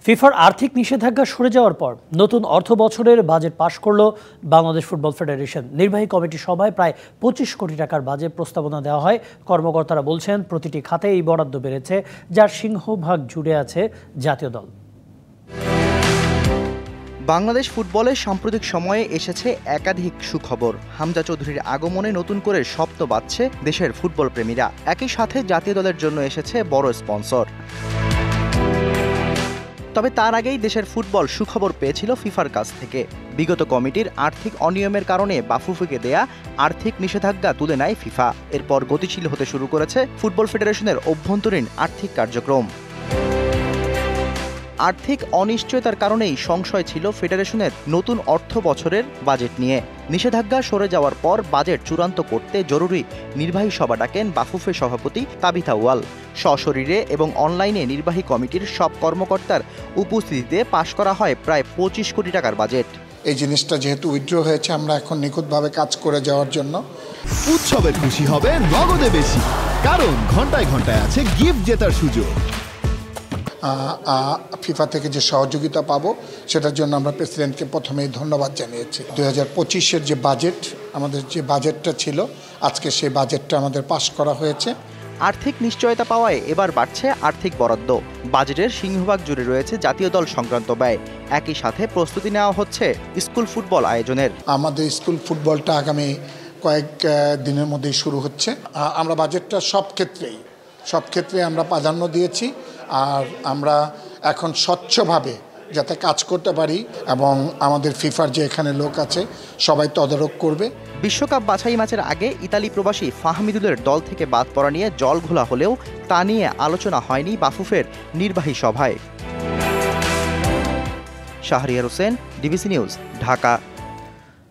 ফিফার আর্থিক নিষেধাজ্ঞা সরে যাওয়ার পর নতুন অর্থ বছরের বাজেট পাশ করল বাংলাদেশ ফুটবল ফেডারেশন। নির্বাহী কমিটি সভায় প্রায় ২৫ কোটি টাকার বাজেট প্রস্তাবনা দেওয়া হয়। কর্মকর্তারা বলছেন, প্রতিটি খাতে এই বরাদ্দ বেড়েছে, যার সিংহভাগ জুড়ে আছে জাতীয় দল। বাংলাদেশ ফুটবলের সাম্প্রতিক সময়ে এসেছে একাধিক সুখবর। হামজা চৌধুরীর আগমনে নতুন করে স্বপ্ন বাঁধছে দেশের ফুটবল প্রেমীরা। একই সাথে জাতীয় দলের জন্য এসেছে বড় স্পন্সর। তবে তার আগেই দেশের ফুটবল সুখবর পেয়েছিল ফিফার কাছ থেকে। বিগত কমিটির আর্থিক অনিয়মের কারণে বাফুফেকে দেয়া আর্থিক নিষেধাজ্ঞা তুলে নেয় ফিফা। এরপর গতিশীল হতে শুরু করেছে ফুটবল ফেডারেশনের অভ্যন্তরীণ আর্থিক কার্যক্রম। আর্থিক অনিশ্চয়তার কারণেই সংশয় ছিল ফেডারেশনের নতুন অর্থ বছরের বাজেট নিয়ে। নিষেধাজ্ঞা সরে যাওয়ার পর বাজেট চূড়ান্ত করতে জরুরি নির্বাহী সভা ডাকেন বাফুফে সভাপতি তাবিথা ওয়াল। সশরীরে এবং অনলাইনে নির্বাহী কমিটির সব কর্মকর্তার উপস্থিতিতে পাশ করা হয় প্রায় ২৫ কোটি টাকার বাজেট। এই জিনিসটা যেহেতু উইথড্র হয়েছে, আমরা এখন নিখুঁতভাবে কাজ করে যাওয়ার জন্য উৎসবে খুশি হবে নগদে বেশি, কারণ ঘন্টায় ঘন্টায় আছে গিফট জেতার সুযোগ। ফিফা থেকে যে সহযোগিতা পাবো সেটার জন্য আমরা প্রেসিডেন্টকে প্রথমেই ধন্যবাদ জানিয়েছি। ২০২৫-এর যে বাজেট, আমাদের যে বাজেটটা ছিল, আজকে সেই বাজেটটা আমাদের পাশ করা হয়েছে। আর্থিক নিশ্চয়তা পাওয়ায় এবার বাড়ছে আর্থিক বরাদ্দ। বাজেটের সিংহভাগ জুড়ে রয়েছে জাতীয় দল সংক্রান্ত ব্যয়। একই সাথে প্রস্তুতি নেওয়া হচ্ছে স্কুল ফুটবল আয়োজনের। আমাদের স্কুল ফুটবলটা আগামী কয়েক দিনের মধ্যেই শুরু হচ্ছে। আমরা বাজেটটা সব ক্ষেত্রে আমরা প্রাধান্য দিয়েছি। আর আমরা এখন স্বচ্ছভাবে যাতে কাজ করতে পারি এবং আমাদের ফিফার যে এখানে লোক আছে সবাই তদারক করবে। বিশ্বকাপ বাছাই ম্যাচের আগে ইতালি প্রবাসী ফাহমিদুলের দল থেকে বাদ পড়া নিয়ে জল ঘোলা হলেও তা নিয়ে আলোচনা হয়নি বাফুফের নির্বাহী সভায়। Shahriar Hossain, DBC news, Dhaka.